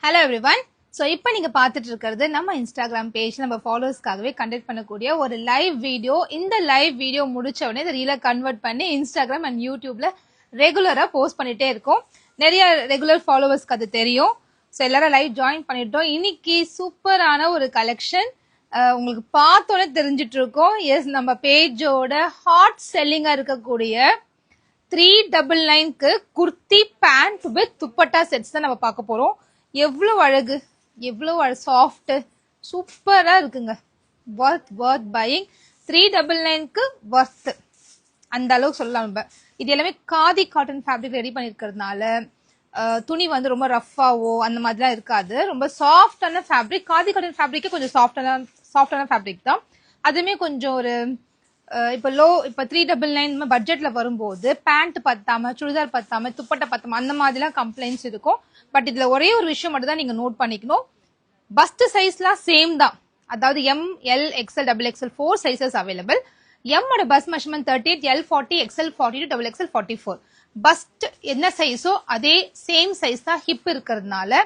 Hello everyone. So இப்போ நீங்கள் பார்த்துட்டு இருக்கிறது நம்ம இன்ஸ்டாகிராம் பேஜ் நம்ம ஃபாலோவர்ஸ்க்காகவே கண்டக்ட் பண்ணக்கூடிய ஒரு லைவ் வீடியோ. இந்த லைவ் வீடியோ முடிச்ச உடனே இதை ரீலாக கன்வெர்ட் பண்ணி இன்ஸ்டாகிராம் அண்ட் யூடியூப்ல ரெகுலராக போஸ்ட் பண்ணிட்டே இருக்கோம். நிறைய ரெகுலர் ஃபாலோவர்ஸ்க்கு அது தெரியும். ஸோ எல்லாரும் லைவ் ஜாயின் பண்ணிட்டோம். இன்னைக்கு சூப்பரான ஒரு கலெக்ஷன் உங்களுக்கு பார்த்தோன்னே தெரிஞ்சிட்டு இருக்கோம். எஸ், நம்ம பேஜோட ஹாட் செல்லிங்காக இருக்கக்கூடிய 399க்கு kurti pant with dupatta sets தான் நம்ம பார்க்க போறோம். எவ்வளோ அழகு, எவ்வளோ சாஃப்ட், சூப்பரா இருக்குங்க. வர்த் பையிங். 399க்கு வர்த் அந்த அளவுக்கு சொல்லலாம். நம்ம இது எல்லாமே காதி காட்டன் ஃபேப்ரிக் ரெடி பண்ணிருக்கிறதுனால துணி வந்து ரொம்ப ரஃபாவோ அந்த மாதிரிலாம் இருக்காது. ரொம்ப சாஃப்டான ஃபேப்ரிக். காதி காட்டன் ஃபேப்ரிக்கே கொஞ்சம் சாஃப்டான ஃபேப்ரிக் தான். அதுவுமே கொஞ்சம் ஒரு இப்போ 399 பட்ஜெட்ல வரும்போது பேண்ட் பத்தாம, சுடிதார் பத்தாம, துப்பட்டை பத்தாம அந்த மாதிரிலாம் கம்ப்ளைண்ட்ஸ் இருக்கும். பட் இதுல ஒரே ஒரு விஷயம் மட்டும் தான் நீங்க நோட் பண்ணிக்கணும். பஸ்ட் சைஸ்லாம் சேம் தான். அதாவது M, L, XL, double XL 4 sizes available. M ஓட bust measurement 38, L 40, XL 42, double XL 44. Bust என்ன சைஸோ அதே சேம் சைஸ் தான். ஹிப் இருக்கிறதுனால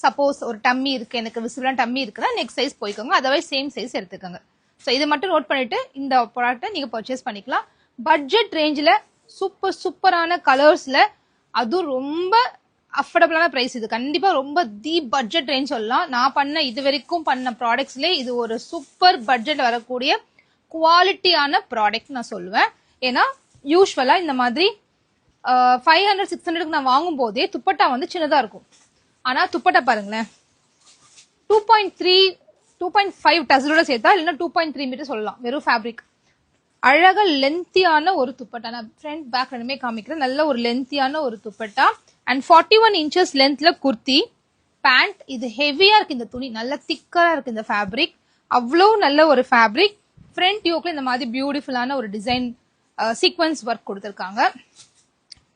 சப்போஸ் ஒரு டம்மி இருக்கு, எனக்கு விசிபிளான டம்மி இருக்குன்னா நெக்ஸ்ட் சைஸ் போய்க்கோங்க, அதர்வைஸ் சேம் சைஸ் எடுத்துக்கோங்க. ஸோ இது மட்டும் நோட் பண்ணிட்டு இந்த ப்ராடக்ட்டை நீங்க பர்ச்சேஸ் பண்ணிக்கலாம். பட்ஜெட் ரேஞ்சில் சூப்பரான கலர்ஸ்ல, அதுவும் ரொம்ப அஃபோர்டபுளான பிரைஸ். இது கண்டிப்பா ரொம்ப தி பட்ஜெட் ரேஞ்ச் சொல்லலாம். நான் பண்ண இது வரைக்கும் பண்ண ப்ராடக்ட்ஸ்ல இது ஒரு சூப்பர் பட்ஜெட் வரக்கூடிய குவாலிட்டியான ப்ராடக்ட் நான் சொல்லுவேன். ஏன்னா யூஸ்வலா இந்த மாதிரி 500 600க்கு நான் வாங்கும் போதே துப்பட்டா வந்து சின்னதா இருக்கும். ஆனா துப்பட்டா பாருங்களேன், 2.5 டசலோட சேர்த்தா இல்லைன்னா 2.3 மீட்டர் சொல்லலாம். வெறும் ஃபேப்ரிக். அழகா லென்த்தியான ஒரு துப்பட்டா. நான் ஃப்ரண்ட் பேக் ரெண்டுமே காமிக்கிறேன். நல்ல ஒரு லென்த்தியான ஒரு துப்பட்டா அண்ட் 41 இன்ச்சஸ் லென்த்ல குர்த்தி பேண்ட். இது ஹெவியா இருக்கு, இந்த துணி நல்ல திக்கா இருக்கு. இந்த ஃபேப்ரிக் அவ்வளோ நல்ல ஒரு ஃபேப்ரிக். ஃப்ரண்ட் யோக்ல இந்த மாதிரி பியூட்டிஃபுல்லான ஒரு டிசைன் சீக்வன்ஸ் ஒர்க் கொடுத்துருக்காங்க.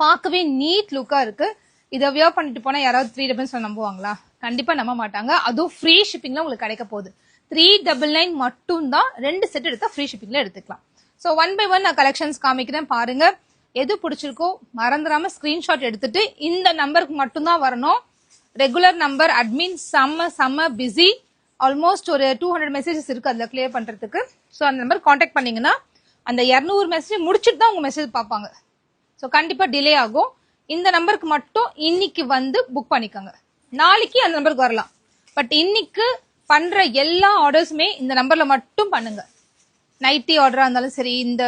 பார்க்கவே நீட் லுக்கா இருக்கு. இதை வியர் பண்ணிட்டு போனா யாராவது 399 நம்புவாங்களா? கண்டிப்பா நம்ப மாட்டாங்க. அதுவும் ஃப்ரீ ஷிப்பிங்ல உங்களுக்கு கிடைக்க போகுது. 399 மட்டும் தான். 2 செட் எடுத்தா ஃப்ரீ ஷிப்பிங்ல எடுத்துக்கலாம். ஸோ 1 by 1 நான் கலெக்ஷன்ஸ் காமிக்கிறேன் பாருங்க. எது பிடிச்சிருக்கோ மறந்துடாம ஸ்கிரீன்ஷாட் எடுத்துட்டு இந்த நம்பருக்கு மட்டும்தான் வரணும். ரெகுலர் நம்பர் அட்மின் செம்ம பிஸி. ஆல்மோஸ்ட் ஒரு 200 மெசேஜஸ் இருக்கு அதுல கிளியர் பண்றதுக்கு. ஸோ அந்த நம்பர் கான்டாக்ட் பண்ணீங்கன்னா அந்த 200 மெசேஜ் முடிச்சுட்டு தான் உங்க மெசேஜ் பார்ப்பாங்க. ஸோ கண்டிப்பா டிலே ஆகும். இந்த நம்பருக்கு மட்டும் இன்னைக்கு வந்து புக் பண்ணிக்கோங்க. நாளைக்கு அந்த நம்பருக்கு வரலாம். பட் இன்னைக்கு பண்ற எல்லா ஆர்டர்ஸுமே இந்த நம்பர்ல மட்டும் பண்ணுங்க. நைட்டி ஆர்டரா இருந்தாலும் சரி, இந்த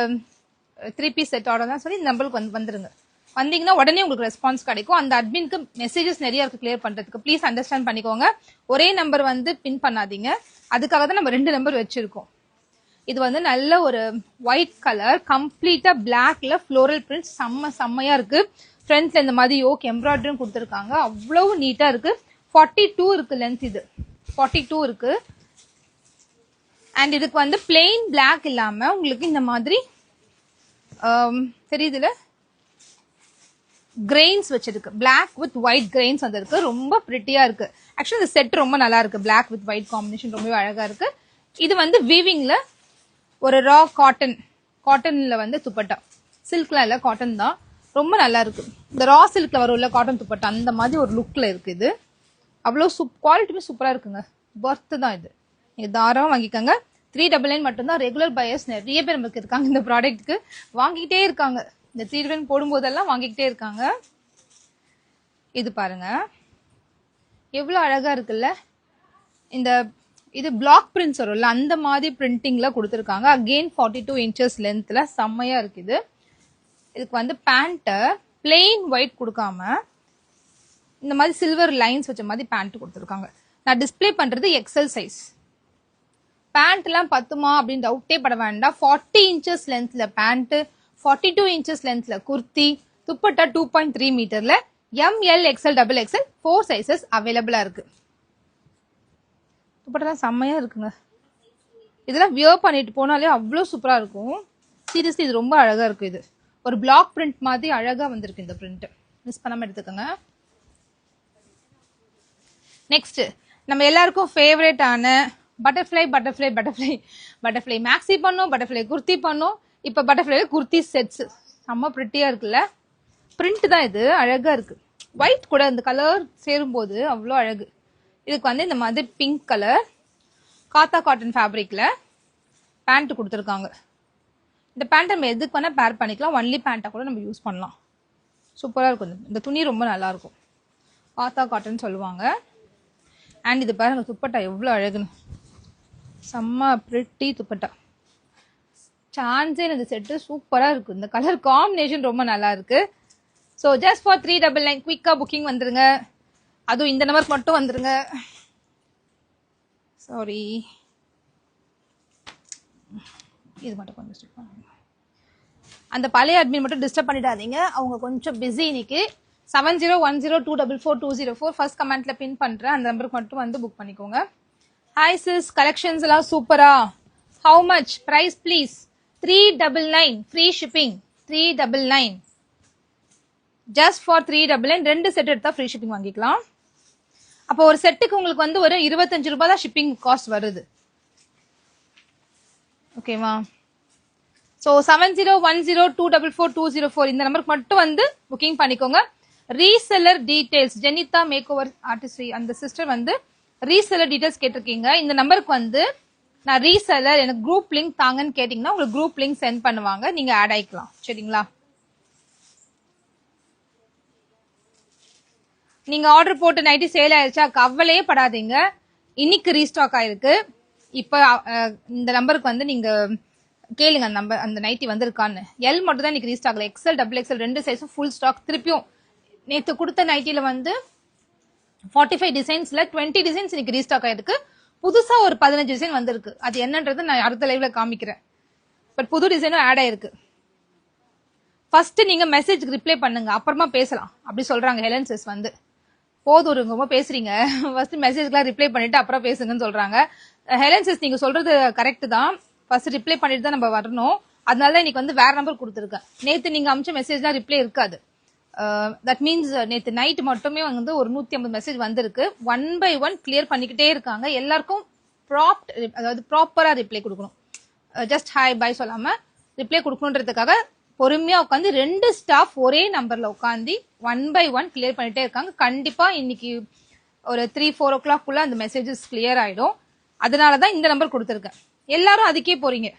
3 பீஸ் செட் ஆர்டர் தான் சரி, இந்த நம்பருக்கு வந்துருங்க. வந்தீங்கன்னா உடனே உங்களுக்கு ரெஸ்பான்ஸ் கிடைக்கும். அந்த அட்மினுக்கு மெசேஜஸ் நிறைய இருக்கு கிளியர் பண்றதுக்கு. ப்ளீஸ் அண்டர்ஸ்டாண்ட் பண்ணிக்கோங்க. ஒரே நம்பர் வந்து பின் பண்ணாதீங்க. அதுக்காக தான் நம்ம 2 நம்பர் வச்சிருக்கோம். இது வந்து நல்ல ஒரு ஒயிட் கலர், கம்ப்ளீட்டா பிளாக்ல ஃப்ளோரல் பிரிண்ட் செம்மையா இருக்கு. ஃப்ரண்ட்ல இந்த மாதிரி யோக் எம்ப்ராய்டரியும் கொடுத்துருக்காங்க. அவ்வளவு நீட்டா இருக்கு. 42 இருக்கு லென்த். இது 42 இருக்கு. அண்ட் இதுக்கு வந்து பிளெயின் பிளாக் இல்லாம உங்களுக்கு இந்த மாதிரி தெரியுதுல கிரெயின்ஸ் வச்சிருக்கு. பிளாக் வித் ஒயிட் கிரெயின்ஸ் வந்திருக்கு. ரொம்ப பிரிட்டியா இருக்கு. ஆக்சுவலி இந்த செட் ரொம்ப நல்லா இருக்கு. பிளாக் வித் ஒயிட் காம்பினேஷன் ரொம்பவே அழகா இருக்கு. இது வந்து வீவிங்ல ஒரு ரா காட்டன்ல வந்து துப்பட்டா. சில்க்ல இல்ல, காட்டன் தான். ரொம்ப நல்லா இருக்கு. இந்த ரா சில்க்ல வரும்ல காட்டன் துப்பட்டா, அந்த மாதிரி ஒரு லுக்ல இருக்கு. இது அவ்வளோ குவாலிட்டியுமே சூப்பரா இருக்குங்க. ஒர்த்து தான் இது. நீங்க தாராளமா வாங்கிக்கோங்க. 399 மட்டும்தான். ரெகுலர் பையர்ஸ் நிறைய பேர் நமக்கு இருக்காங்க. இந்த ப்ராடக்ட்டுக்கு வாங்கிக்கிட்டே இருக்காங்க. இந்த 399 போடும்போதெல்லாம் வாங்கிக்கிட்டே இருக்காங்க. இது பாருங்க எவ்வளவு அழகா இருக்குல்ல. இது பிளாக் பிரிண்ட்ஸ் வரும்ல, அந்த மாதிரி பிரிண்டிங்ல கொடுத்துருக்காங்க. அகெயின் 42 இன்ச்சஸ் லென்த்ல செம்மையா இருக்கு. இதுக்கு வந்து பேண்ட்டை பிளெயின் ஒயிட் கொடுக்காம இந்த மாதிரி சில்வர் லைன்ஸ் வச்ச மாதிரி பேண்ட் கொடுத்துருக்காங்க. நான் டிஸ்பிளே பண்றது எக்ஸல் சைஸ். பேண்ட் எல்லாம் பத்துமா அப்படின்னு டவுட்டே பட வேண்டாம். 40 இன்ச்சஸ் லென்த்ல பேண்ட், 42 இன்ச்சஸ் லென்த்ல குர்த்தி, துப்பட்டா 2.3 மீட்டர்ல M, L, XL, double XL 4 sizes அவைலபிளா இருக்கு. துப்பட்டா செம்மையா இருக்குங்க. இதெல்லாம் வியர் பண்ணிட்டு போனாலே அவ்வளோ சூப்பரா இருக்கும். சீரியஸ்லி இது ரொம்ப அழகா இருக்கு. இது ஒரு பிளாக் பிரிண்ட் மாதிரி அழகா வந்திருக்கு. இந்த பிரிண்ட் மிஸ் பண்ணாம எடுத்துக்கோங்க. நெக்ஸ்ட் நம்ம எல்லாருக்கும் ஃபேவரட் ஆன பட்டர்ஃப்ளை மேக்ஸி பண்ணோம், பட்டர்ஃப்ளை குர்த்தி பண்ணோம். இப்ப பட்டர்ஃப்ளை குர்த்தி செட்ஸ் செம்ம பிரிட்டியா இருக்குல்ல. பிரிண்ட் தான் இது, அழகா இருக்கு. ஒயிட் கூட இந்த கலர் சேரும் போது அவ்வளோ அழகு. இதுக்கு வந்து இந்த மாதிரி பிங்க் கலர் காத்தா காட்டன் ஃபேப்ரிக்ல பேண்ட் கொடுத்துருக்காங்க. இந்த பேண்ட் நம்ம எதுக்கு வேணா பேர் பண்ணிக்கலாம். ஒன்லி பேண்ட்டை கூட நம்ம யூஸ் பண்ணலாம். சூப்பராக இருக்கும். இந்த துணி ரொம்ப நல்லா இருக்கும். காத்தா காட்டன் சொல்லுவாங்க. அண்ட் இது பாருங்க துப்பட்டா எவ்வளோ அழகுன்னு, செம்ம பிரிட்டி துப்பட்டா. சான்ஸே இந்த செட்டு சூப்பராக இருக்கும். இந்த கலர் காம்பினேஷன் ரொம்ப நல்லா இருக்கு. ஸோ ஜஸ்ட் ஃபார் 399 குயிக்காக புக்கிங் வந்துருங்க. அதுவும் இந்த நம்பருக்கு மட்டும் வந்துருங்க. சாரி, இது மட்டும் கொஞ்சம் ஸ்டிப் பண்ணுங்க. அந்த பழைய அட்மின் மட்டும் டிஸ்டர்ப் பண்ணிடாதீங்க, அவங்க கொஞ்சம் பிஸி இன்னைக்கு. 7010244244 ஃபர்ஸ்ட் கமெண்ட்ல பின் பண்றேன். அந்த நம்பருக்கு மட்டும் வந்து புக் பண்ணிக்கோங்க. ஹாய் சிஸ், கலெக்ஷன்ஸ் எல்லாம் சூப்பரா. How much price please? 399 free shipping. 399 just for 399. 2 set எடுத்தா ஃப்ரீ ஷிப்பிங் வாங்கிக்கலாம். அப்போ ஒரு செட்டுக்கு உங்களுக்கு வந்து ஒரு 25 ரூபாய் தான் ஷிப்பிங் காஸ்ட் வருது. ஓகேவா? ஸோ 7010244244 இந்த நம்பருக்கு மட்டும் வந்து புக்கிங் பண்ணிக்கோங்க. Reseller details Jenitha makeover artistry அந்த சிஸ்டர் வந்து ரீசெல்லர் டீடைல்ஸ் கேட்டிருக்கீங்க. இந்த நம்பருக்கு வந்து நான் ரீசெல்லர் எனக்கு குரூப் லிங்க் தாங்கன்னு கேட்டீங்கன்னா உங்களுக்கு குரூப் லிங்க் சென்ட் பண்ணுவாங்க, நீங்க ஆட் ஆயிக்கலாம். சரிங்களா? நீங்க ஆர்டர் போட்டு நைட்டு சேல் ஆயிடுச்சா, கவலையே படாதீங்க. இன்னைக்கு ரீஸ்டாக் ஆயிருக்கு. இப்ப இந்த நம்பருக்கு வந்து நீங்க கேளுங்க நம்பர், அந்த நைட்டி வந்திருக்கான்னு. எல் மட்டும் தான் இன்னைக்கு ரீஸ்டாக்ல. எக்ஸ்எல் டபுள் எக்ஸ்எல் 2 சைஸும் ஃபுல் ஸ்டாக். திருப்பியும் நேற்று கொடுத்த நைட்டில வந்து 45 டிசைன்ஸ்ல 20 டிசைன்ஸ் இன்னைக்கு ரீஸ்டாக் ஆயிருக்கு. புதுசா ஒரு 15 டிசைன் வந்திருக்கு. அது என்னன்றது நான் அடுத்த லைவ்ல காமிக்கிறேன். பட் புது டிசைனும் ஆட் ஆயிருக்கு. ஃபர்ஸ்ட் நீங்க மெசேஜ்க்கு ரிப்ளை பண்ணுங்க, அப்புறமா பேசலாம் அப்படி சொல்றாங்க ஹெலன் சிஸ் வந்து. போதும் ரொம்ப பேசுறீங்க, ஃபர்ஸ்ட் மெசேஜ்க்குலாம் ரிப்ளை பண்ணிட்டு அப்புறம் பேசுங்கன்னு சொல்றாங்க. ஹெலன் சிஸ் நீங்க சொல்றது கரெக்ட் தான். ஃபர்ஸ்ட் ரிப்ளை பண்ணிட்டு தான் நம்ம வரணும். அதனால தான் இன்னைக்கு வந்து வேற நம்பர் கொடுத்துருக்கேன். நேத்து நீங்க அமிச்ச மெசேஜ்லாம் ரிப்ளை இருக்காது. தட் மீன்ஸ் நேற்று நைட் மட்டுமே வந்து ஒரு 150 மெசேஜ் வந்திருக்கு. 1 by 1 கிளியர் பண்ணிக்கிட்டே இருக்காங்க. எல்லாருக்கும் அதாவது ப்ராப்பரா ரிப்ளை கொடுக்கணும். ஜஸ்ட் ஹாய் பாய் சொல்லாம ரிப்ளை கொடுக்கணுன்றதுக்காக பொறுமையா உட்காந்து 2 ஸ்டாஃப் ஒரே நம்பர்ல உட்காந்து 1 by 1 கிளியர் பண்ணிட்டே இருக்காங்க. கண்டிப்பா இன்னைக்கு ஒரு 3-4 o'clock குள்ள அந்த மெசேஜஸ் கிளியர் ஆயிடும். அதனாலதான் இந்த நம்பர் கொடுத்துருக்கேன். எல்லாரும் அதுக்கே போறீங்க.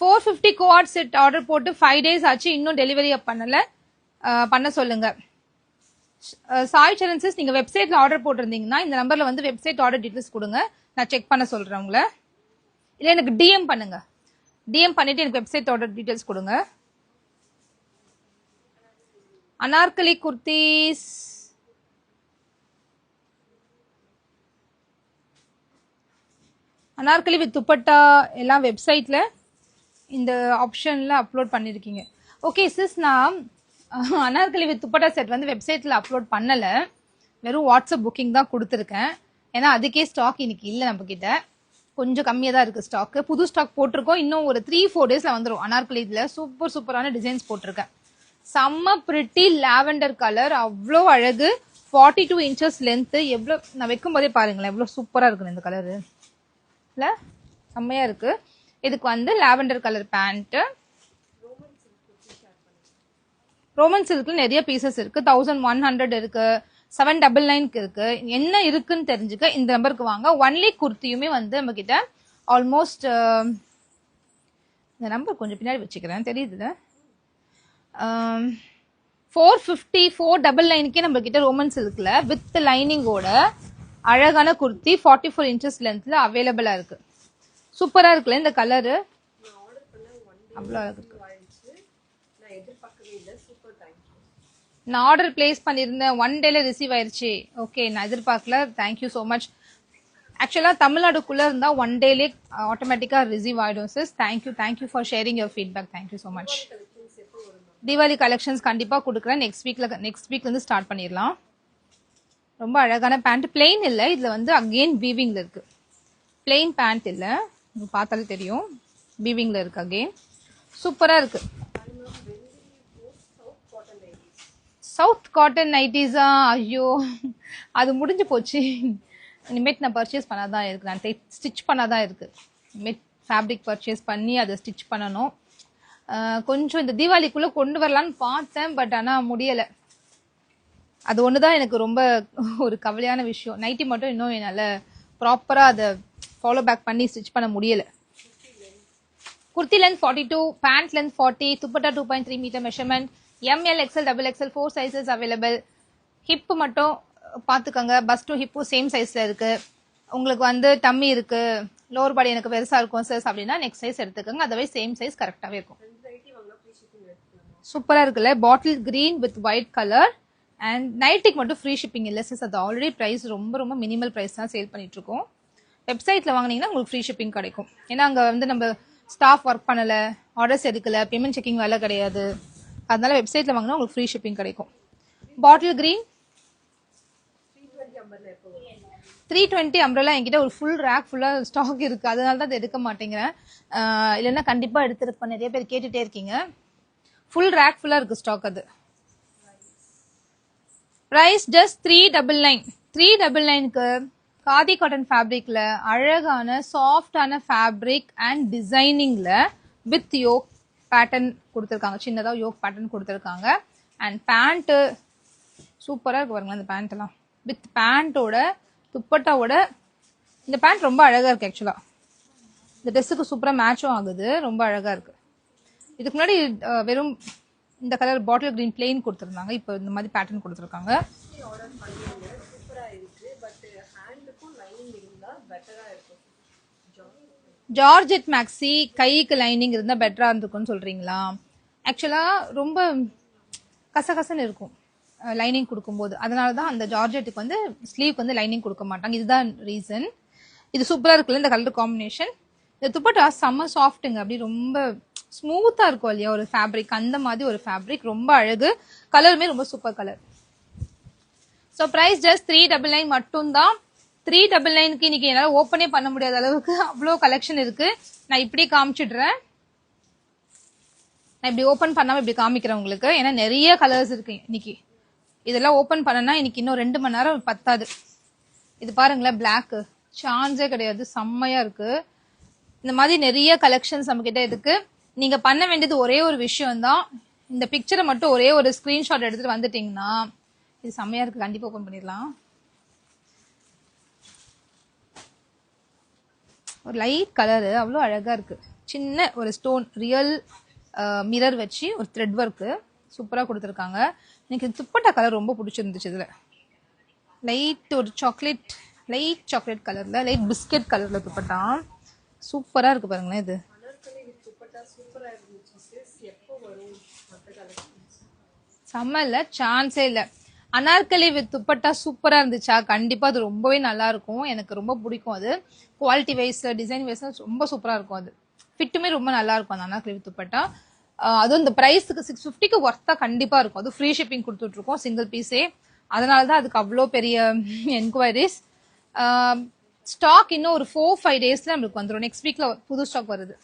450 கோஆர்ட் செட் ஆர்டர் போட்டு 5 days ஆச்சு, இன்னும் டெலிவரி பண்ண சொல்லுங்க. சாய் சரண் சிஸ், நீங்க வெப்சைட்ல ஆர்டர் போட்டிருந்தீங்கன்னா இந்த நம்பர்ல வந்து வெப்சைட் ஆர்டர் டீடைல்ஸ் கொடுங்க, நான் செக் பண்ண சொல்றேன் உங்களை. இல்ல எனக்கு டிஎம் பண்ணுங்க, டிஎம் பண்ணிட்டு எனக்கு வெப்சைட் ஆர்டர் டீடைல்ஸ் கொடுங்க. அனார்கலி குர்தீஸ் அனார்கலி வித் துப்பட்டா எல்லாம் வெப்சைட்ல இந்த ஆப்ஷன்ல அப்லோட் பண்ணிருக்கீங்க. ஓகே சிஸ், நான் அனார்கலி வித் துப்பட்டா செட் வந்து வெப்சைட்ல அப்லோட் பண்ணல, வெறும் வாட்ஸ்அப் புக்கிங் தான் கொடுத்துருக்கேன். ஏன்னா அதுக்கே ஸ்டாக் இன்னைக்கு இல்லை, நம்ம கிட்ட கொஞ்சம் கம்மியாக தான் இருக்கு ஸ்டாக். புது ஸ்டாக் போட்டிருக்கோம், இன்னும் ஒரு 3-4 டேஸ்ல வந்துடும். அனார்கலி இதுல சூப்பரான டிசைன்ஸ் போட்டிருக்கேன். செம்ம பிரிட்டி லாவெண்டர் கலர், அவ்வளோ அழகு. 42 inches லென்த். எவ்வளோ நான் வைக்கும் போதே பாருங்களேன் எவ்வளோ சூப்பரா இருக்கு இந்த கலரு. இல்ல செம்மையா இருக்கு. இதுக்கு வந்து லாவெண்டர் கலர் பேண்ட். ரோமன் சில்க்ல நிறைய பீசஸ் இருக்கு. 1100 இருக்கு, 799 இருக்கு. என்ன இருக்குன்னு தெரிஞ்சுக்க இந்த நம்பருக்கு வாங்க. ஒன்லி குர்த்தியுமே வந்து நம்ம கிட்ட ஆல்மோஸ்ட் இந்த நம்பர் கொஞ்சம் பின்னாடி வச்சுக்கிறேன், தெரியுதுல. 450 499 நம்ம கிட்ட ரோமன் சில்க்ல வித் லைனிங்கோட அழகான குர்த்தி 44 inches லென்த்ல அவைலபிளா இருக்கு. சூப்பரா இருக்குல்ல இந்த கலரு, அவ்வளோ அழகு இருக்கு. நான் ஆர்டர் பிளேஸ் பண்ணியிருந்தேன், 1 dayல ரிசீவ் ஆயிருச்சு. ஓகே, நான் எதிர்பார்க்கல. Thank you so much. ஆக்சுவலா தமிழ்நாடுக்குள்ள இருந்தா 1 dayலே ஆட்டோமேட்டிக்கா ரிசீவ் ஆயிடும் sis. Thank you for sharing your feedback. Thank you so much. Deepavali collections கண்டிப்பா கொடுக்குறேன். நெக்ஸ்ட் வீக்ல இருந்து ஸ்டார்ட் பண்ணிடலாம். ரொம்ப அழகான பேண்ட். பிளெயின் இல்ல, இதுல வந்து அகெயின் வீவிங்ல இருக்கு. பிளெயின் பேண்ட் இல்ல, பார்த்தாலே தெரியும் வீவிங்ல இருக்கு. அகெயின் சூப்பரா இருக்கு. சவுத் காட்டன் நைட்டிஸா? ஐயோ அது முடிஞ்சு போச்சு. இனிமேட் நான் பர்ச்சேஸ் பண்ணாதான் இருக்கு, நான் ஸ்டிச் பண்ணாதான் இருக்கு. இனிமேட் ஃபேப்ரிக் பர்ச்சேஸ் பண்ணி அதை ஸ்டிச் பண்ணணும். கொஞ்சம் இந்த தீபாவளிக்குள்ள கொண்டு வரலான்னு பார்த்தேன், பட் ஆனா முடியல. அது ஒண்ணுதான் எனக்கு ரொம்ப ஒரு கவலையான விஷயம். நைட்டி மட்டும் இன்னும் என்னால ப்ராப்பரா அதை ஃபாலோ பேக் பண்ணி ஸ்டிச் பண்ண முடியல. Kurti length 42, pant length 40, dupatta 2.3 metre measurement, ML, XL, XXL 4 sizes available. Hip மட்டும் பாத்துக்கோங்க, பஸ்ட் டு ஹிப்பும் சேம் சைஸ்ல இருக்கு. உங்களுக்கு வந்து டம்மி இருக்கு, லோவர் பாடி எனக்கு பெருசா இருக்கும் சார் அப்படின்னா நெக்ஸ்ட் சைஸ் எடுத்துக்கோங்க, அதுவே சேம் சைஸ் கரெக்டாவே இருக்கும். சூப்பரா இருக்குல்ல, bottle green with white colour. And நைட்டிக்கு மட்டும் ஃப்ரீ ஷிப்பிங் இல்லை சார், அது ஆல்ரெடி ப்ரைஸ் ரொம்ப ரொம்ப மினிமல் ப்ரைஸ் தான் சேல் பண்ணிட்டு இருக்கோம். வெப்சைட்ல வாங்கினீங்கன்னா உங்களுக்கு ஃப்ரீ ஷிப்பிங் கிடைக்கும். ஏன்னா அங்க வந்து நம்ம ஸ்டாஃப் ஒர்க் பண்ணல, ஆர்டர்ஸ் எடுக்கல, பேமெண்ட் செக்கிங் வேலை கிடையாது. அதனால வெப்சைட்ல வாங்கினா உங்களுக்கு ஃப்ரீ ஷிப்பிங் கிடைக்கும். பாட்டில் கிரீன் 320 அம்ப்ரெல்லா என்கிட்ட ஒரு ஃபுல் ரேக் ஃபுல்லா ஸ்டாக் இருக்கு, அதனால தான் அதை எடுக்க மாட்டேங்கிறேன். இல்லைன்னா கண்டிப்பா எடுத்திருப்பேன். நிறைய பேர் கேட்டுட்டே இருக்கீங்க. ஃபுல் ரேக் ஃபுல்லா இருக்கு ஸ்டாக். அது பிரைஸ் ஜஸ்ட் 399. 399க்கு காதி காட்டன் ஃபேப்ரிக்ல அழகான சாஃப்டான ஃபேப்ரிக் அண்ட் டிசைனிங்ல வித் யோக் பேட்டர்ன் கொடுத்துருக்காங்க. சின்னதா யோக் பேட்டர்ன் கொடுத்துருக்காங்க. அண்ட் பேண்ட் சூப்பரா இருக்கு பாருங்களேன். அந்த பேண்ட் எல்லாம் வித் பேண்டோட துப்பட்டாவோட இந்த பேண்ட் ரொம்ப அழகா இருக்கு. ஆக்சுவலா இந்த ட்ரெஸ்ஸுக்கு சூப்பரா மேட்சும் ஆகுது, ரொம்ப அழகா இருக்கு. இதுக்கு முன்னாடி வெறும் இந்த கலர் பாட்டில் கிரீன் பிளெயின் கொடுத்துருந்தாங்க, இப்போ இந்த மாதிரி பேட்டர்ன் கொடுத்துருக்காங்க. ஜார்ஜெட் மேக்ஸி கைக்கு லைனிங் இருந்தா பெட்டரா இருந்திருக்கும்னு சொல்றீங்களா? ஆக்சுவலா ரொம்ப கசகசன்னு இருக்கும் லைனிங் கொடுக்கும்போது, அதனாலதான் அந்த ஜார்ஜெட்டுக்கு வந்து ஸ்லீவ்க்கு வந்து லைனிங் கொடுக்க மாட்டாங்க. இதுதான் ரீசன். இது சூப்பரா இருக்குல்ல இந்த கலர் காம்பினேஷன். இந்த துப்பட்டா செம்ம சாஃப்ட்டுங்க, அப்படி ரொம்ப ஸ்மூத்தா இருக்கும் இல்லையா ஒரு ஃபேப்ரிக், அந்த மாதிரி ஒரு ஃபேப்ரிக், ரொம்ப அழகு. கலருமே ரொம்ப super colour. So price just 399 மட்டும்தான். 399க்கு இன்னைக்கு என்னால ஓப்பனே பண்ண முடியாத அளவுக்கு அவ்வளோ கலெக்ஷன் இருக்கு. நான் இப்படி காமிச்சிடுறேன். நான் இப்படி ஓப்பன் பண்ணாம இப்படி காமிக்கிறேன் உங்களுக்கு, ஏன்னா நிறைய கலர்ஸ் இருக்கு இன்னைக்கு. இதெல்லாம் ஓப்பன் பண்ணனா இன்னைக்கு இன்னும் 2 மணி நேரம் பத்தாது. இது பாருங்களேன், பிளாக் சான்ஸே கிடையாது, செம்மையா இருக்கு. இந்த மாதிரி நிறைய கலெக்ஷன்ஸ் நம்ம கிட்ட இருக்கு. நீங்க பண்ண வேண்டியது ஒரே ஒரு விஷயம் தான், இந்த பிக்சரை மட்டும் ஒரே ஒரு ஸ்கிரீன்ஷாட் எடுத்துட்டு வந்துட்டீங்கன்னா, இது செம்மையா இருக்கு, கண்டிப்பா ஓபன் பண்ணிடலாம். ஒரு லைட் கலரு அவ்வளோ அழகா இருக்கு. சின்ன ஒரு ஸ்டோன் ரியல் மிரர் வச்சு ஒரு த்ரெட் ஒர்க்கு சூப்பரா கொடுத்துருக்காங்க. எனக்கு துப்பட்டா கலர் ரொம்ப பிடிச்சிருந்துச்சு. இதுல லைட் ஒரு லைட் சாக்லேட் கலர்ல, லைட் பிஸ்கெட் கலர்ல துப்பட்டா சூப்பரா இருக்கு பாருங்களேன். இது செம்ம இல்ல, சான்ஸே இல்ல. அனார்கலி வித் துப்பட்டா சூப்பரா இருந்துச்சா? கண்டிப்பா அது ரொம்பவே நல்லா இருக்கும், எனக்கு ரொம்ப பிடிக்கும். அது குவாலிட்டி வைஸ் டிசைன் வைஸ் ரொம்ப சூப்பரா இருக்கும். அது ஃபிட்டுமே ரொம்ப நல்லா இருக்கும் அந்த அனார்கலி வித் துப்பட்டா. அதுவும் இந்த பிரைஸுக்கு 650க்கு ஒர்த்தா கண்டிப்பா இருக்கும். அது ஃப்ரீ ஷிப்பிங் கொடுத்துட்டு இருக்கோம் சிங்கிள் பீஸே, அதனாலதான் அதுக்கு அவ்வளோ பெரிய என்கொயரிஸ். ஸ்டாக் இன்னும் ஒரு 4-5 டேஸ்ல நம்மளுக்கு வந்துடும். நெக்ஸ்ட் வீக்ல புது ஸ்டாக் வருது.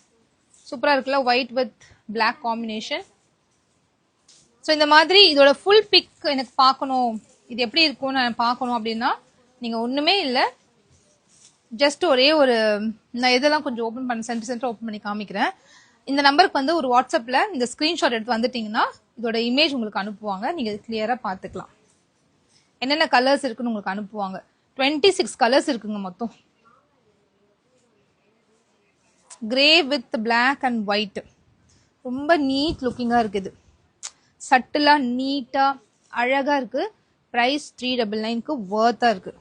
சூப்பரா இருக்குல்ல, white with black combination. So இந்த மாதிரி இதோட ஃபுல் பிக் எனக்கு பார்க்கணும், இது எப்படி இருக்கும்னு நான் பார்க்கணும் அப்படின்னா, நீங்க ஒண்ணுமே இல்லை, ஜஸ்ட் ஒரே ஒரு நான் இதெல்லாம் கொஞ்சம் ஓப்பன் பண்ண சென்டர் ஓப்பன் பண்ணி காமிக்கிறேன். இந்த நம்பருக்கு வந்து ஒரு வாட்ஸ்அப்ல இந்த ஸ்கிரீன்ஷாட் எடுத்து வந்துட்டீங்கன்னா இதோட இமேஜ் உங்களுக்கு அனுப்புவாங்க, நீங்க கிளியரா பாத்துக்கலாம். என்னென்ன கலர்ஸ் இருக்குன்னு உங்களுக்கு அனுப்புவாங்க. 26 கலர்ஸ் இருக்குங்க மொத்தம். Grey with black and white, ரொம்ப நீட் லுக்கிங்கா இருக்குது, சட்டிலா நீட்டா அழகா இருக்கு. பிரைஸ் 399க்கு வர்த்தா இருக்கு.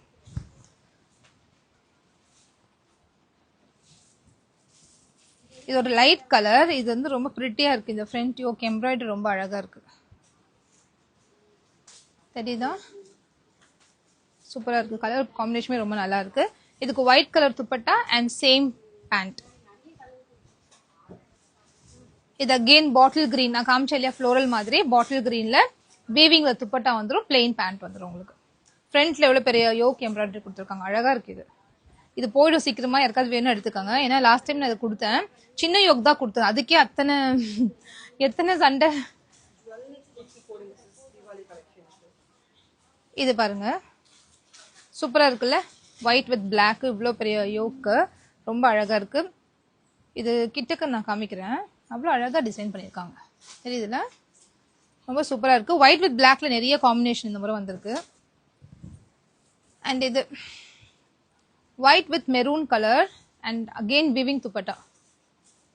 இது ஒரு லைட் கலர், இது வந்து ரொம்ப பிரிட்டியா இருக்கு. இந்த ஃப்ரண்ட் யோக் எம்ப்ராய்டரி ரொம்ப அழகா இருக்கு, தெரியுதா? சூப்பரா இருக்கு, கலர் காம்பினேஷனே ரொம்ப நல்லா இருக்கு. இதுக்கு white colour dupatta and same pant. இது அகெயின் பாட்டில் கிரீன், நான் காமிச்ச இல்லையா ஃப்ளோரல் மாதிரி, பாட்டில் கிரீன்ல வீவிங்ல துப்பட்டா வந்துடும், பிளெயின் பேண்ட் வந்துடும் உங்களுக்கு. ஃப்ரண்ட்ல எவ்வளவு பெரிய யோக் எம்ப்ராய்டரி கொடுத்துருக்காங்க, அழகா இருக்கு. இது இது போயிடும் சீக்கிரமா, யாருக்காவது வேணும் எடுத்துக்காங்க. ஏன்னா லாஸ்ட் டைம் நான் இதை கொடுத்தேன், சின்ன யோக் தான் கொடுத்தேன், அதுக்கே எத்தனை சண்டை. இது பாருங்க சூப்பரா இருக்குல்ல, ஒயிட் வித் பிளாக், இவ்வளோ பெரிய யோக்கு ரொம்ப அழகா இருக்கு. இது கிட்டக்கு நான் காமிக்கிறேன், அவ்வளோ அழகா டிசைன் பண்ணியிருக்காங்க, தெரியுதுல? ரொம்ப சூப்பரா இருக்கு. ஒயிட் வித் பிளாக்ல நிறைய காம்பினேஷன் இந்த முறை வந்திருக்கு. அண்ட் இது white with maroon colour and again weaving dupatta.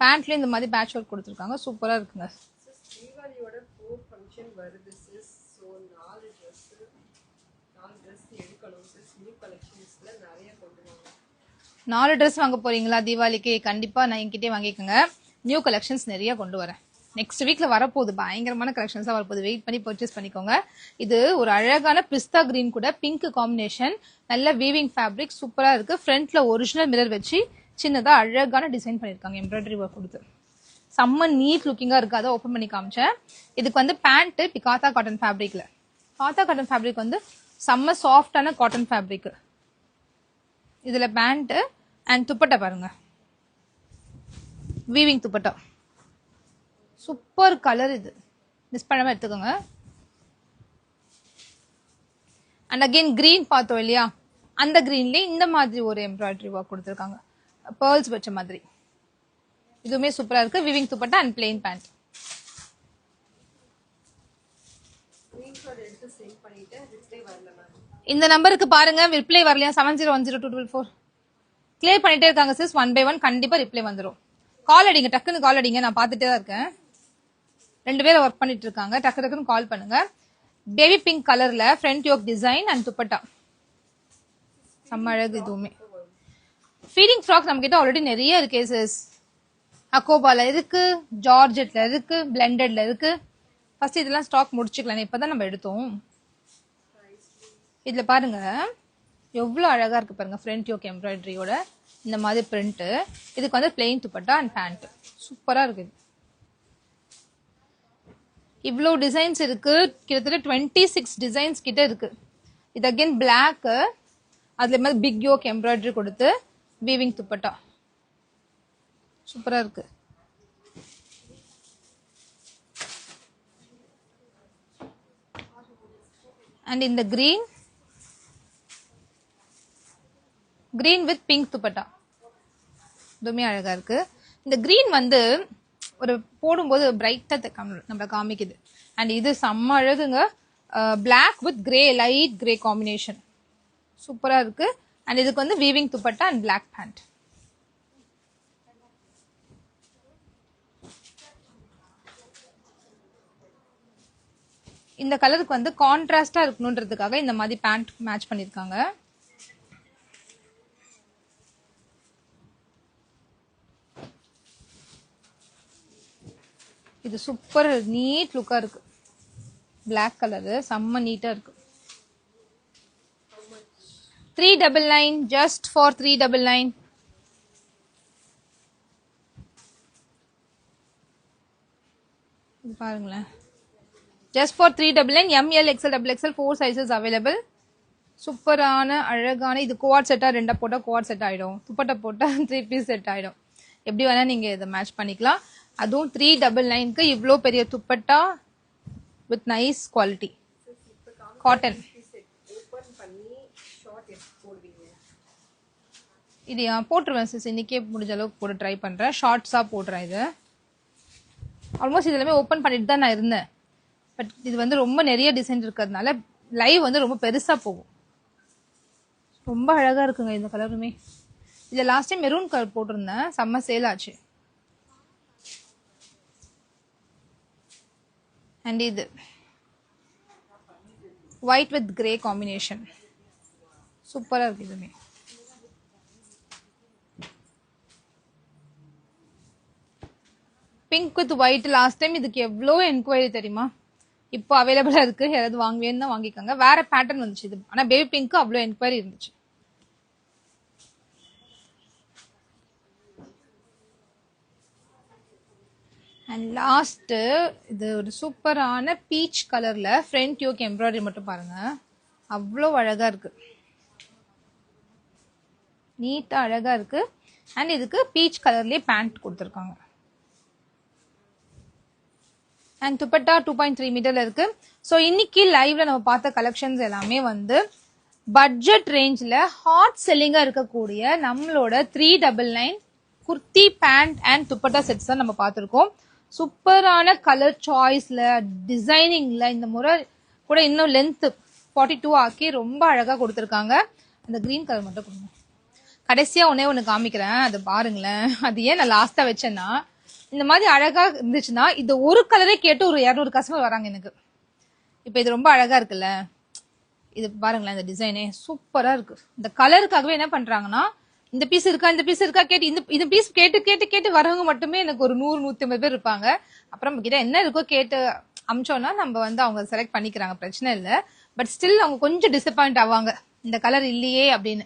பேண்ட்ல இந்த மாதிரி பேட்ச் ஒர்க் கொடுத்துருக்காங்க. சூப்பரா இருக்குங்க. தீபாவளியோட 4 ஃபங்க்ஷன் வருது சிஸ். ஸோ 4 ட்ரெஸ் எடுக்கணும் சிஸ். நியூ கலெக்ஷன்ஸ்ல நிறைய கொண்டு வாங்க. 4 ட்ரெஸ் வாங்க போறீங்களா தீபாவளிக்கு? கண்டிப்பா நான் என்கிட்டே வாங்கிக்கோங்க. நியூ கலெக்ஷன்ஸ் நிறைய கொண்டு வரேன். நெக்ஸ்ட் வீக்ல வரப்போகுது. பயங்கரமான கலெக்ஷன்ஸா வரப்போகுது. வெயிட் பண்ணி பர்ச்சேஸ் பண்ணிக்கோங்க. இது ஒரு அழகான பிஸ்தா கிரீன் கூட பிங்க் காம்பினேஷன். நல்ல வீவிங் ஃபேப்ரிக் சூப்பரா இருக்கு. ஃப்ரண்ட்ல ஒரிஜினல் மிரர் வச்சு சின்னதா அழகான டிசைன் பண்ணிருக்காங்க. எம்ப்ராய்டரி ஒர்க் கொடுத்து செம்ம நீட் லுக்கிங்கா இருக்கு. அதை ஓப்பன் பண்ணி காமிச்சேன். இதுக்கு வந்து பேண்ட் பிகாத்தா காட்டன் ஃபேப்ரிக்ல. காத்தா காட்டன் ஃபேப்ரிக் வந்து செம்ம சாஃப்டான காட்டன் ஃபேப்ரிக். இதுல பேண்ட் அண்ட் துப்பட்டா பாருங்க. Weaving dupatta super colour. இது மிஸ் பண்ணாம எடுத்துக்கோங்க. அண்ட் அகெயின் கிரீன் பார்த்தோம் இல்லையா, அந்த கிரீன்ல இந்த மாதிரி ஒரு எம்ப்ராய்டரி ஒர்க் கொடுத்துருக்காங்க. பேர்ல்ஸ் வச்ச மாதிரி. இதுவுமே சூப்பரா இருக்கு. Weaving dupatta and plain pant. இந்த நம்பருக்கு பாருங்க. ரிப்ளை வரலையா? 70102244 கிளியர் பண்ணிட்டே இருக்காங்க சிஸ். 1 by 1 கண்டிப்பா ரிப்ளை வந்துடும். கால் அடிங்க, டக்குன்னு கால் அடிங்க. நான் பார்த்துட்டே தான் இருக்கேன். 2 பேரும் ஒர்க் பண்ணிட்டு இருக்காங்க. டக்கு டக்குன்னு கால் பண்ணுங்க. பேபி பிங்க் கலர்ல front yoke design and dupatta செம்ம அழகு. இதுவுமே ஃபீடிங் ஃப்ராக் நம்ம கிட்ட ஆல்ரெடி நிறைய இருக்கு சிஸ். அக்கோபால இருக்கு, ஜார்ஜெட்ல இருக்கு, பிளெண்டட்ல இருக்கு. ஃபர்ஸ்ட் இதெல்லாம் ஸ்டாக் முடிச்சுக்கலாம். இப்பதான் நம்ம எடுத்தோம். இதுல பாருங்க எவ்வளவு அழகா இருக்கு பாருங்க. ஃப்ரண்ட் யோக் எம்ப்ராய்டரியோட இந்த மாதிரி பிரிண்ட். இதுக்கு வந்து பிளெயின் துப்பட்டா அண்ட் பேண்ட். சூப்பரா இருக்கு. இவ்வளோ டிசைன்ஸ் இருக்கு. கிட்டத்தட்ட 26 டிசைன்ஸ் கிட்ட இருக்கு. இது அகெயின் பிளாக். அதுல மாதிரி பிக் யோக் எம்ப்ராய்டரி கொடுத்து வீவிங் துப்பட்டா சூப்பரா இருக்கு. அண்ட் இந்த கிரீன் வித் பிங்க் துப்பட்டா இதுவுமே அழகா இருக்கு. இந்த கிரீன் வந்து ஒரு போடும்போது பிரைட்டா நம்மள காமிக்குது. அண்ட் இது செம்ம அழகுங்க. Black with grey, light grey combination சூப்பரா இருக்கு. அண்ட் இதுக்கு வந்து weaving dupatta and black pant. இந்த கலருக்கு வந்து கான்ட்ராஸ்டா இருக்கணும்ன்றதுக்காக இந்த மாதிரி பேண்ட் மேட்ச் பண்ணிருக்காங்க. இது சூப்பர் நீட் லுக்கா இருக்கு. பிளாக் கலரு செம்ம நீட்டா இருக்கு. 399 ஜஸ்ட் ஃபார் 399. பாருங்களேன். Just for 399. ML XL XXL 4 sizes available. சூப்பரான அழகான இது கோஆர்ட் செட்டா 2 போட்டா கோஆர்ட் செட் ஆயிடும். துப்பட்டா போட்டா 3 பீஸ் செட் ஆயிடும். எப்படி வேணா நீங்க இதை மேட்ச் பண்ணிக்கலாம். அதுவும் 399க்கு இவ்வளோ பெரிய dupatta with nice quality cotton. இது போட்டுருவேன் சிஸ். இன்னைக்கே முடிஞ்ச அளவுக்கு போட்டு ட்ரை பண்றேன். ஷார்ட்ஸா போடுறேன். இது ஆல்மோஸ்ட் இது எல்லாமே ஓப்பன் பண்ணிட்டு தான் நான் இருந்தேன். பட் இது வந்து ரொம்ப நிறைய டிசைன் இருக்கிறதுனால லைவ் வந்து ரொம்ப பெருசா போகும். ரொம்ப அழகா இருக்குங்க இந்த கலருமே. இதுல லாஸ்ட் டைம் மெரூன் கலர் போட்டிருந்தேன். செம்ம சேல் ஆச்சு. அண்ட் இது ஒயிட் வித் கிரே காம்பினேஷன் சூப்பரா இருக்கு. இதுமே pink with white. Last time இதுக்கு எவ்வளோ என்கொயரி தெரியுமா? இப்போ அவைலபிளா இருக்கு. யாராவது வாங்குவேன்னு தான் வாங்கிக்கோங்க. வேற பேட்டர்ன் வந்துச்சு இது. ஆனா பேபி பிங்க் அவ்வளோ என்கொயரி இருந்துச்சு. அண்ட் லாஸ்ட் இது ஒரு சூப்பரான பீச் கலர்ல ஃப்ரண்ட் யோக் எம்ப்ராய்டரி மட்டும் பாருங்க. அவ்வளோ அழகா இருக்கு. நீட்டா அழகா இருக்கு. அண்ட் இதுக்கு பீச் கலர்லயே பேண்ட் கொடுத்துருக்காங்க. அண்ட் துப்பட்டா 2.3 மீட்டர்ல இருக்கு. ஸோ இன்னைக்கு லைவ்ல நம்ம பார்த்த கலெக்ஷன்ஸ் எல்லாமே வந்து பட்ஜெட் ரேஞ்சில் ஹாட் செல்லிங்கா இருக்கக்கூடிய நம்மளோட 399 kurti pant and dupatta sets தான் நம்ம பார்த்துருக்கோம். சூப்பரான கலர் சாய்ஸ்ல, டிசைனிங்ல இந்த முறை கூட இன்னும் லென்த் 42 ஆக்கி ரொம்ப அழகா கொடுத்துருக்காங்க. அந்த கிரீன் கலர் மட்டும் கொடுங்க. கடைசியா ஒண்ணு காமிக்கிறேன், அது பாருங்களேன். அது ஏன் நான் லாஸ்டா வச்சேன்னா, இந்த மாதிரி அழகா இருந்துச்சுன்னா இது ஒரு கலரே கேட்டு ஒரு 200 கஸ்டமர் வராங்க எனக்கு. இப்ப இது ரொம்ப அழகா இருக்குல்ல, இது பாருங்களேன், இந்த டிசைனே சூப்பரா இருக்கு. இந்த கலருக்காகவே என்ன பண்றாங்கன்னா, இந்த பீஸ் இருக்கா கேட்டு இந்த பீஸ் கேட்டு வரவங்க மட்டுமே எனக்கு ஒரு 100-150 பேர் இருப்பாங்க. அப்புறம் நம்ம கிட்ட என்ன இருக்கோ கேட்டு அமிச்சோம்னா நம்ம வந்து அவங்க செலக்ட் பண்ணிக்கிறாங்க, பிரச்சனை இல்லை. பட் ஸ்டில் அவங்க கொஞ்சம் டிசப்பாயிண்ட் ஆவாங்க, இந்த கலர் இல்லையே அப்படின்னு.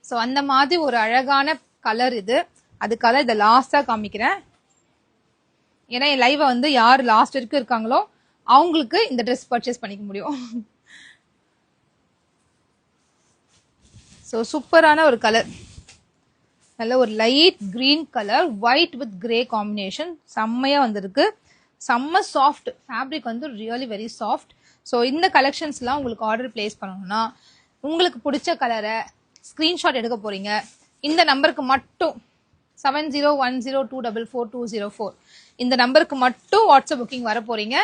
ஸோ அந்த மாதிரி ஒரு அழகான கலர் இது. அதுக்காக இதை லாஸ்டா காமிக்கிறேன். ஏன்னா என் லைவை வந்து யார் லாஸ்ட் வரைக்கும் இருக்காங்களோ அவங்களுக்கு இந்த ட்ரெஸ் பர்ச்சேஸ் பண்ணிக்க முடியும். ஸோ சூப்பரான ஒரு கலர், நல்ல ஒரு light green colour, white with grey combination, செம்மையா வந்திருக்கு. செம்ம சாஃப்ட் ஃபேப்ரிக் வந்து ரியலி வெரி சாஃப்ட். ஸோ இந்த கலெக்ஷன்ஸ்லாம் உங்களுக்கு ஆர்டர் பிளேஸ் பண்ணணும்னா உங்களுக்கு பிடிச்ச கலரை ஸ்கிரீன்ஷாட் எடுக்க போறீங்க. இந்த நம்பருக்கு மட்டும் 7010244204 இந்த நம்பருக்கு மட்டும் வாட்ஸ்அப் புக்கிங் வர போறீங்க.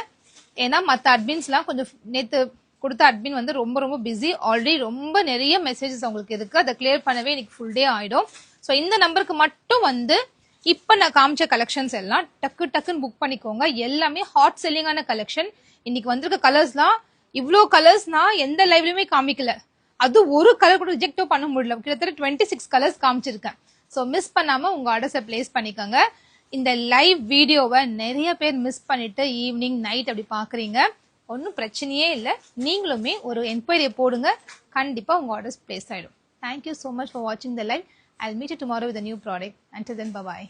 ஏன்னா மற்ற அட்மின்ஸ்லாம் கொஞ்சம் நேற்று கொடுத்த அட்மின் வந்து ரொம்ப ரொம்ப பிஸி, ஆல்ரெடி ரொம்ப நிறைய மெசேஜஸ் அவங்களுக்கு இருக்கு, அதை கிளியர் பண்ணவே இன்னைக்கு ஃபுல் டே ஆயிடும். ஸோ இந்த நம்பருக்கு மட்டும் வந்து இப்ப நான் காமிச்ச கலெக்ஷன்ஸ் எல்லாம் டக்குன்னு புக் பண்ணிக்கோங்க. எல்லாமே ஹாட் செல்லிங்கான கலெக்ஷன். இன்னைக்கு வந்திருக்க கலர்ஸ்லாம் இவ்வளோ கலர்ஸ் நான் எந்த லைவ்லயுமே காமிக்கல. அது ஒரு கலர் கூட ரிஜெக்டோ பண்ண முடியல. கிட்டத்தட்ட 26 கலர்ஸ் காமிச்சிருக்கேன். ஸோ மிஸ் பண்ணாம உங்க ஆர்டர்ஸை பிளேஸ் பண்ணிக்கோங்க. இந்த லைவ் வீடியோவை நிறைய பேர் மிஸ் பண்ணிட்டு ஈவினிங் நைட் அப்படி பாக்குறீங்க. ஒன்றும் பிரச்சனையே இல்லை. நீங்களுமே ஒரு என்கொயரியை போடுங்க, கண்டிப்பா உங்க ஆர்டர்ஸ் பிளேஸ் ஆயிடும். Thank you so much for watching the live. I'll meet you tomorrow with a new product. Until then, bye-bye.